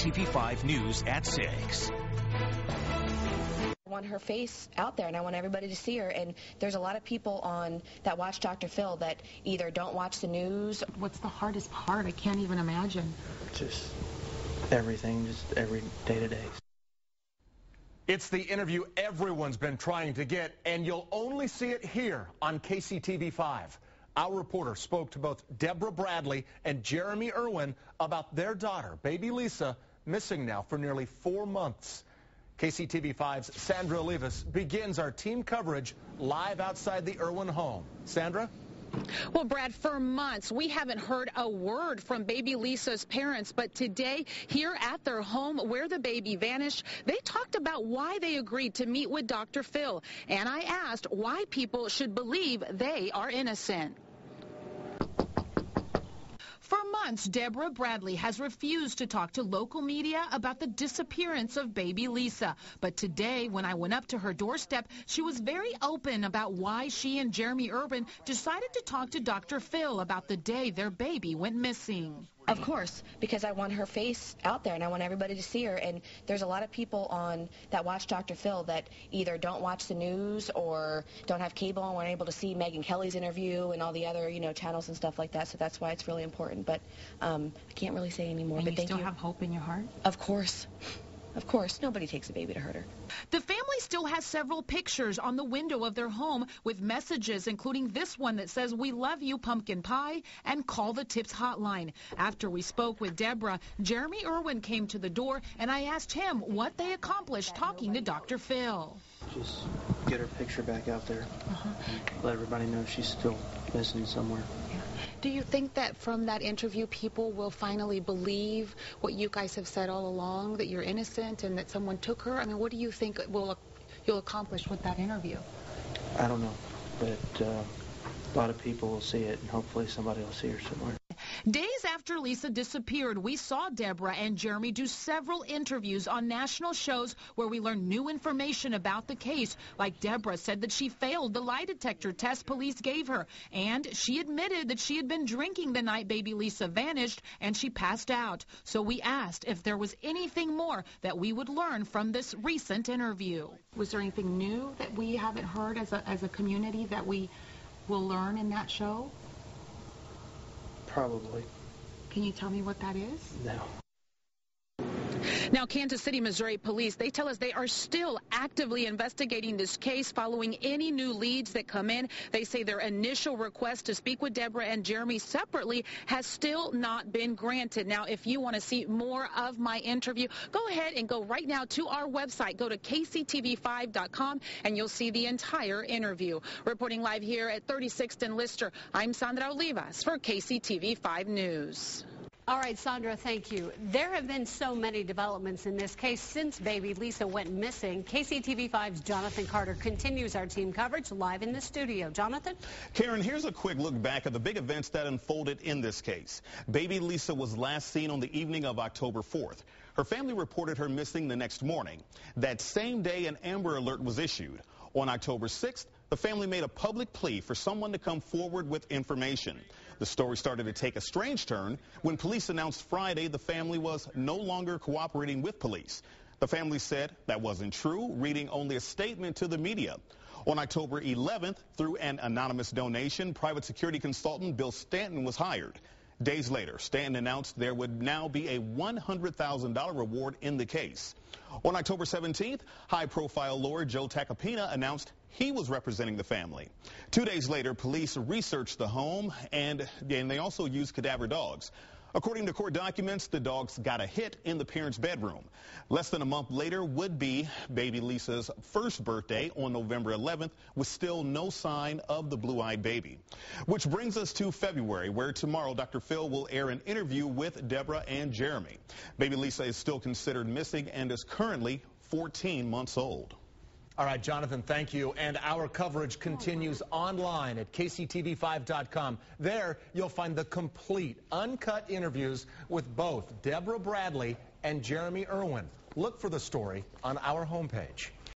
KCTV5 News at 6. I want her face out there, and I want everybody to see her. And there's a lot of people that watch Dr. Phil that either don't watch the news. What's the hardest part? I can't even imagine. Just everything, just every day to day. It's the interview everyone's been trying to get, and you'll only see it here on KCTV5. Our reporter spoke to both Deborah Bradley and Jeremy Irwin about their daughter, baby Lisa, missing now for nearly 4 months. KCTV5's Sandra Olivas begins our team coverage live outside the Irwin home. Sandra? Well, Brad, for months, we haven't heard a word from baby Lisa's parents, but today, here at their home where the baby vanished, they talked about why they agreed to meet with Dr. Phil, and I asked why people should believe they are innocent. For months, Deborah Bradley has refused to talk to local media about the disappearance of baby Lisa. But today, when I went up to her doorstep, she was very open about why she and Jeremy Irwin decided to talk to Dr. Phil about the day their baby went missing. Of course, because I want her face out there, and I want everybody to see her. And there's a lot of people that watch Dr. Phil that either don't watch the news or don't have cable and weren't able to see Megyn Kelly's interview and all the other, channels and stuff like that. So that's why it's really important. But I can't really say any more. And but you still have hope in your heart? Of course. Of course, nobody takes a baby to hurt her. The family still has several pictures on the window of their home with messages, including this one that says, "We love you, pumpkin pie," and "Call the Tips hotline." After we spoke with Deborah, Jeremy Irwin came to the door, and I asked him what they accomplished talking to Dr. Phil. Just get her picture back out there. Let everybody know she's still missing somewhere. Do you think that from that interview, people will finally believe what you guys have said all along, that you're innocent and that someone took her? I mean, what do you think you'll accomplish with that interview? I don't know, but a lot of people will see it, and hopefully somebody will see her somewhere. Days after Lisa disappeared, we saw Deborah and Jeremy do several interviews on national shows where we learned new information about the case. Like Deborah said that she failed the lie detector test police gave her, and she admitted that she had been drinking the night baby Lisa vanished and she passed out. So we asked if there was anything more that we would learn from this recent interview. Was there anything new that we haven't heard as a community that we will learn in that show? Probably. Can you tell me what that is? No. Now, Kansas City, Missouri police, they tell us they are still actively investigating this case following any new leads that come in. They say their initial request to speak with Deborah and Jeremy separately has still not been granted. Now, if you want to see more of my interview, go ahead and go right now to our website. Go to KCTV5.com and you'll see the entire interview. Reporting live here at 36th and Lister, I'm Sandra Olivas for KCTV5 News. All right, Sandra, thank you. There have been so many developments in this case since baby Lisa went missing. KCTV5's Jonathan Carter continues our team coverage live in the studio. Jonathan? Karen, here's a quick look back at the big events that unfolded in this case. Baby Lisa was last seen on the evening of October 4th. Her family reported her missing the next morning. That same day, an Amber Alert was issued. On October 6th, the family made a public plea for someone to come forward with information. The story started to take a strange turn when police announced Friday the family was no longer cooperating with police. The family said that wasn't true, reading only a statement to the media. On October 11th, through an anonymous donation, private security consultant Bill Stanton was hired. Days later, Stanton announced there would now be a $100,000 reward in the case. On October 17th, high-profile lawyer Joe Tacopina announced he was representing the family. 2 days later, police researched the home, and they also used cadaver dogs. According to court documents, the dogs got a hit in the parents' bedroom. Less than a month later would be baby Lisa's first birthday on November 11th, with still no sign of the blue-eyed baby. Which brings us to February, where tomorrow Dr. Phil will air an interview with Deborah and Jeremy. Baby Lisa is still considered missing and is currently 14 months old. All right, Jonathan, thank you. And our coverage continues online at KCTV5.com. There, you'll find the complete, uncut interviews with both Deborah Bradley and Jeremy Irwin. Look for the story on our homepage.